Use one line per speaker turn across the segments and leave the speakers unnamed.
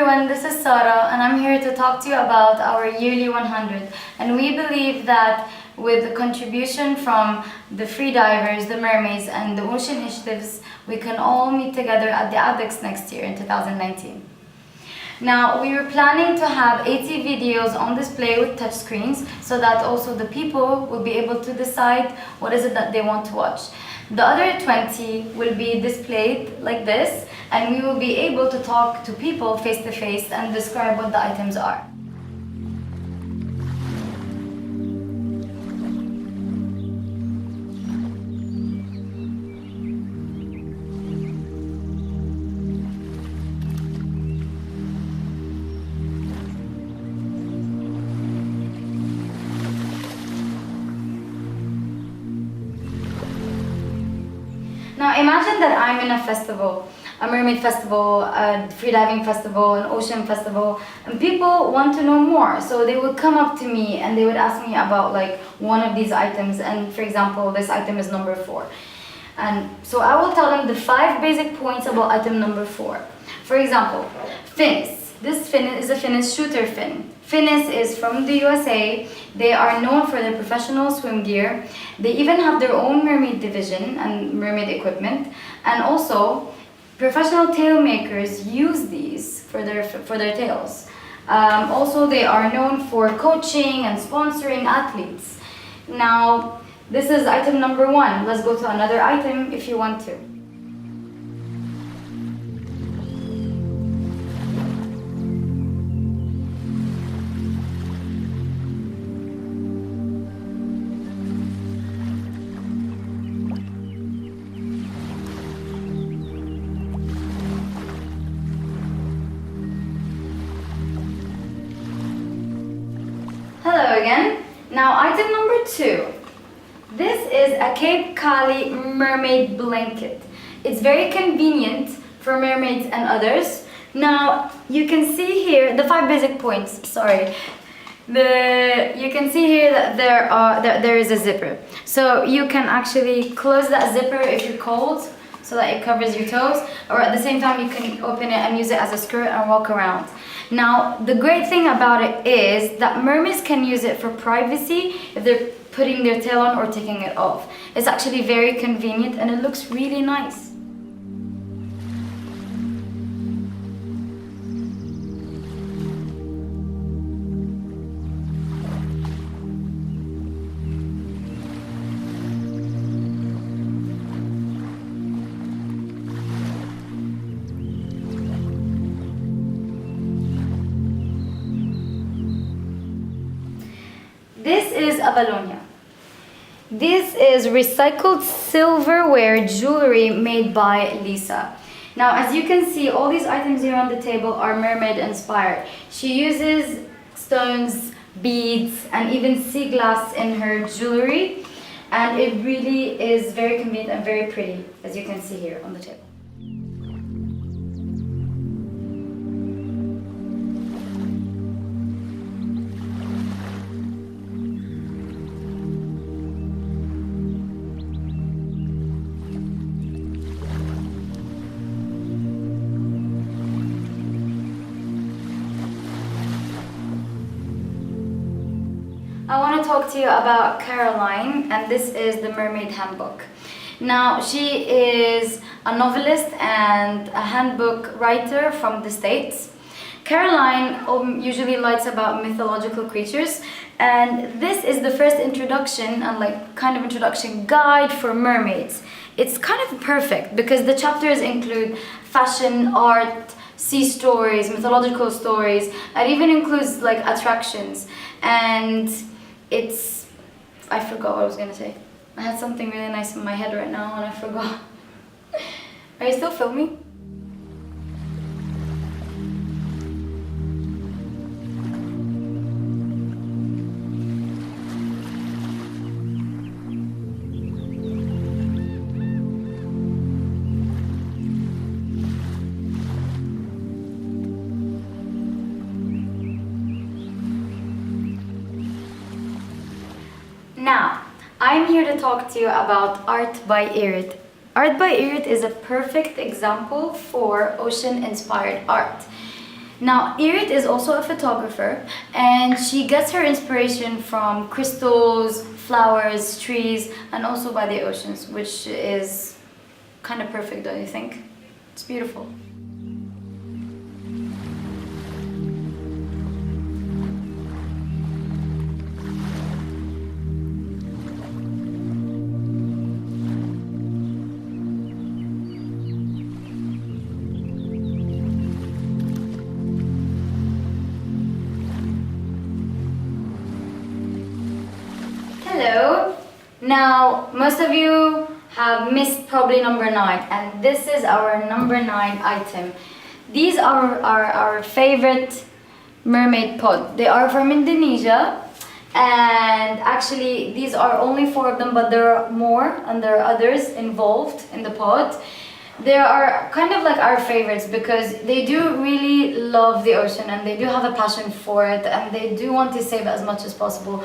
everyone, this is Sarah and I'm here to talk to you about our yearly 100. And we believe that with the contribution from the freedivers, the mermaids and the ocean initiatives, we can all meet together at the ABEX next year in 2019. Now, we were planning to have 80 videos on display with touchscreens so that also the people will be able to decide what is it that they want to watch. The other 20 will be displayed like this, and we will be able to talk to people face to face and describe what the items are. Now imagine that I'm in a festival, a mermaid festival, a freediving festival, an ocean festival, and people want to know more. So they would come up to me and they would ask me about like one of these items, and for example, this item is number 4. And so I will tell them the 5 basic points about item number 4. For example, fins. This fin is a Finnish shooter fin. Finnish is from the USA. They are known for their professional swim gear. They even have their own mermaid division and mermaid equipment. And also, professional tail makers use these for their tails. Also, they are known for coaching and sponsoring athletes. Now, this is item number 1. Let's go to another item if you want to. Hello again. Now item number 2. This is a Cape Cali mermaid blanket. It's very convenient for mermaids and others. Now you can see here the 5 basic points. Sorry. You can see here that there is a zipper. So you can actually close that zipper if you're cold, so that it covers your toes, or at the same time you can open it and use it as a skirt and walk around. Now, the great thing about it is that mermaids can use it for privacy if they're putting their tail on or taking it off. It's actually very convenient and it looks really nice. This is a Bologna. This is recycled silverware jewelry made by Lisa. Now, as you can see, all these items here on the table are mermaid inspired. She uses stones, beads, and even sea glass in her jewelry. And it really is very convenient and very pretty, as you can see here on the table. I want to talk to you about Caroline, and this is the Mermaid Handbook. Now, she is a novelist and a handbook writer from the States. Caroline usually writes about mythological creatures, and this is the first introduction and introduction guide for mermaids. It's kind of perfect because the chapters include fashion, art, sea stories, mythological stories, and even includes like attractions. And I forgot what I was gonna say. I had something really nice in my head right now and I forgot. Are you still filming? Now, I'm here to talk to you about Art by Irit. Art by Irit is a perfect example for ocean-inspired art. Now, Irit is also a photographer, and she gets her inspiration from crystals, flowers, trees, and also by the oceans, which is kind of perfect, don't you think? It's beautiful. Hello. Now, most of you have missed probably number 9, and this is our number 9 item. These are our favorite mermaid pod. They are from Indonesia, and actually these are only 4 of them, but there are more and there are others involved in the pod. They are kind of like our favorites because they do really love the ocean and they do have a passion for it and they do want to save it as much as possible.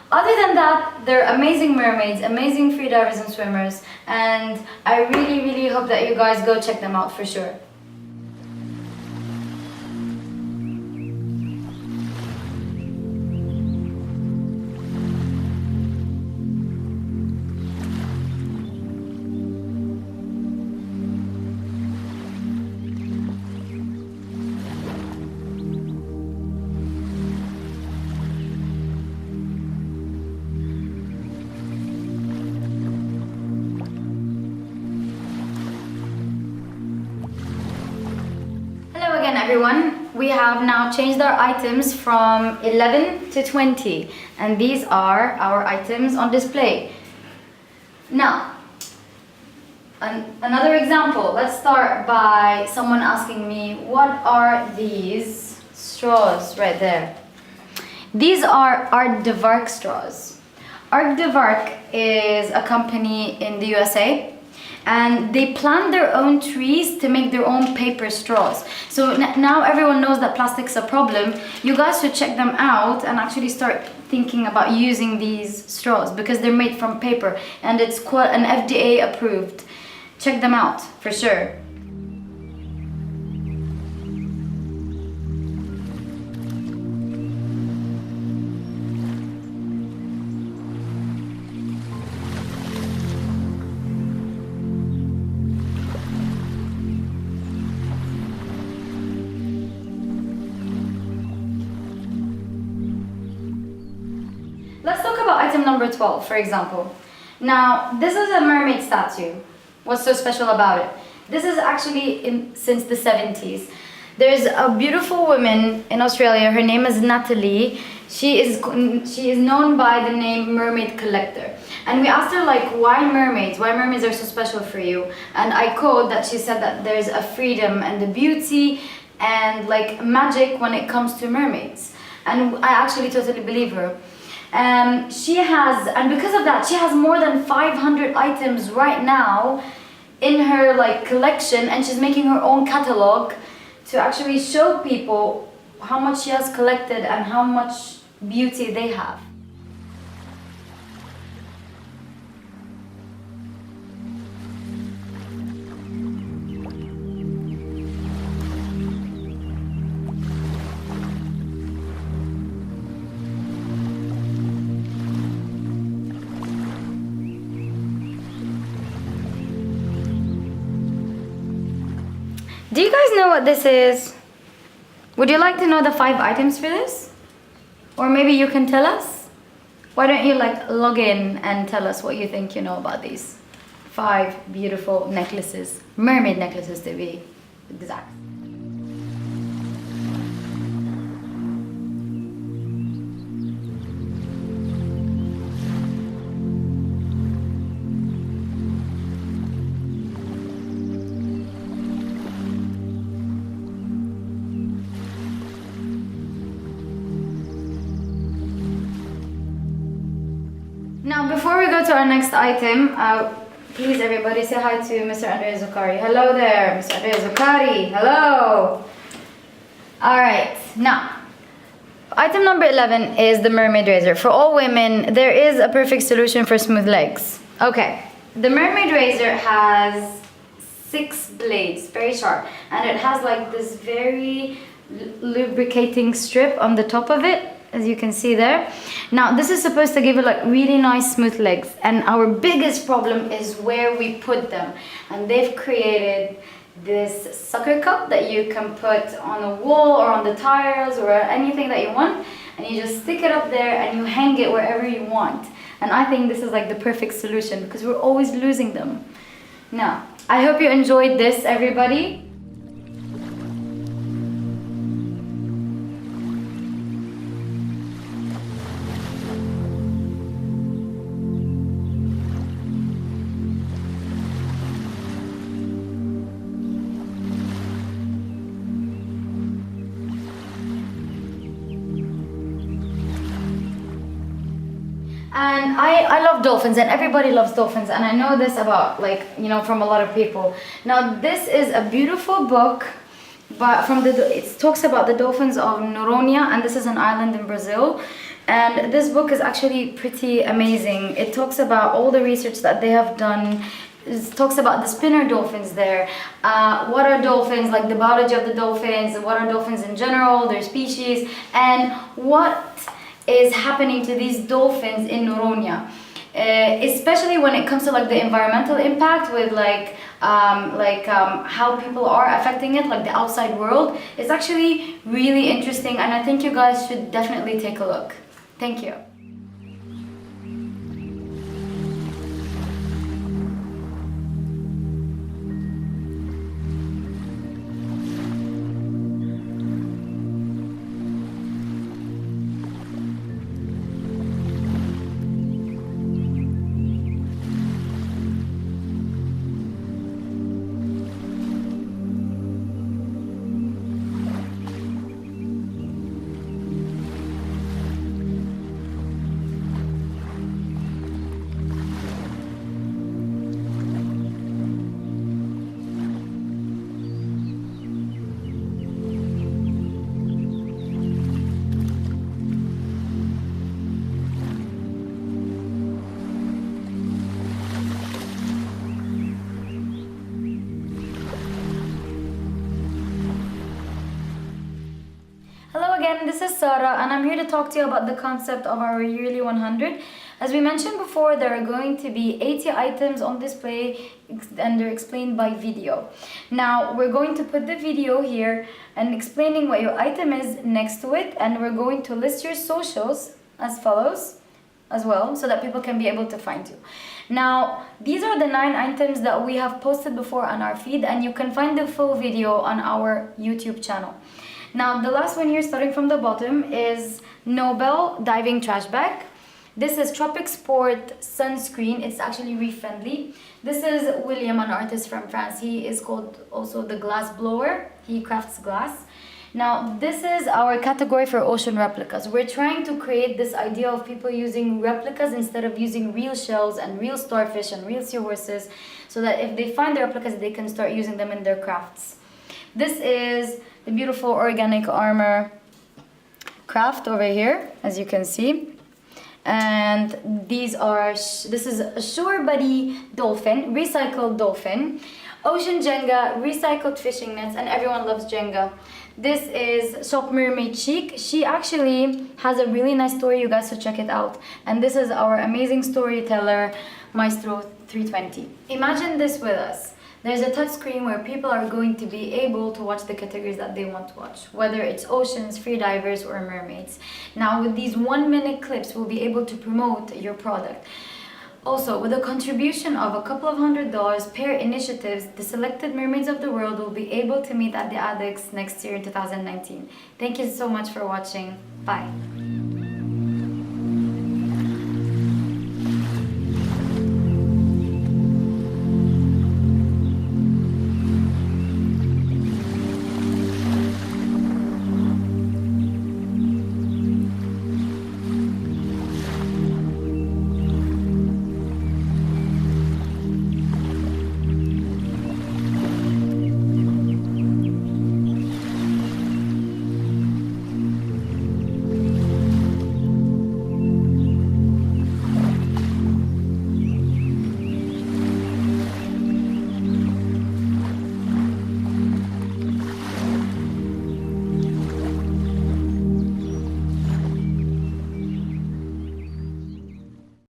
Other than that, they're amazing mermaids, amazing freedivers and swimmers, and I really hope that you guys go check them out for sure. Again, everyone, we have now changed our items from 11 to 20, and these are our items on display. Now, another example. Let's start by someone asking me, what are these straws right there? These are Arc de Vark straws. Arc de Vark is a company in the USA, and they plant their own trees to make their own paper straws. So now everyone knows that plastic's a problem. You guys should check them out and actually start thinking about using these straws because they're made from paper and it's an FDA approved. Check them out for sure. Let's talk about item number 12, for example. Now, this is a mermaid statue. What's so special about it? This is actually since the 70s. There's a beautiful woman in Australia. Her name is Natalie. She is known by the name Mermaid Collector. And we asked her, like, why mermaids? Why mermaids are so special for you? And I quote that she said that there's a freedom and a beauty and like magic when it comes to mermaids. And I actually totally believe her. And because of that, she has more than 500 items right now in her like collection, and she's making her own catalog to actually show people how much she has collected and how much beauty they have. Do you guys know what this is? Would you like to know the 5 items for this? Or maybe you can tell us? Why don't you like log in and tell us what you think you know about these 5 beautiful necklaces, mermaid necklaces to be exact. Now, before we go to our next item, please everybody say hi to Mr. Andrea Zuccari. Hello there, Mr. Andrea Zuccari. Hello. All right, now, item number 11 is the mermaid razor. For all women, there is a perfect solution for smooth legs. Okay, the mermaid razor has 6 blades, very sharp, and it has like this very lubricating strip on the top of it, as you can see there. Now this is supposed to give it like really nice smooth legs, and our biggest problem is where we put them. And they've created this sucker cup that you can put on a wall or on the tires or anything that you want, and you just stick it up there and you hang it wherever you want. And I think this is like the perfect solution because we're always losing them. Now, I hope you enjoyed this, everybody. And I love dolphins, and everybody loves dolphins, and I know this about, like, you know, from a lot of people. Now this is a beautiful book, but it talks about the dolphins of Noronha, and this is an island in Brazil. And this book is actually pretty amazing. It talks about all the research that they have done. It talks about the spinner dolphins there. What are dolphins, like the biology of the dolphins, what are dolphins in general, their species, and what is happening to these dolphins in Noronha, especially when it comes to like the environmental impact with how people are affecting it, like the outside world. It's actually really interesting, and I think you guys should definitely take a look. Thank you. Hello again, this is Sarah, and I'm here to talk to you about the concept of our yearly 100. As we mentioned before, there are going to be 80 items on display, and they're explained by video. Now, we're going to put the video here and explaining what your item is next to it, and we're going to list your socials as follows as well, so that people can be able to find you. Now, these are the 9 items that we have posted before on our feed, and you can find the full video on our YouTube channel. Now, the last one here, starting from the bottom, is Nobel Diving Trash Bag. This is Tropic Sport Sunscreen. It's actually reef friendly. This is William, an artist from France. He is called also the Glass Blower. He crafts glass. Now, this is our category for ocean replicas. We're trying to create this idea of people using replicas instead of using real shells and real starfish and real seahorses, so that if they find the replicas, they can start using them in their crafts. This is the beautiful organic armor craft over here, as you can see. And this is a Shore Buddy dolphin, recycled dolphin. Ocean Jenga, recycled fishing nets, and everyone loves Jenga. This is Shop Mermaid Chic. She actually has a really nice story, you guys should check it out. And this is our amazing storyteller, Maestro 320. Imagine this with us. There's a touch screen where people are going to be able to watch the categories that they want to watch, whether it's oceans, free divers, or mermaids. Now, with these 1-minute clips, we'll be able to promote your product. Also, with a contribution of a couple of $100 per initiatives, the selected mermaids of the world will be able to meet at the ADEX next year in 2019. Thank you so much for watching. Bye.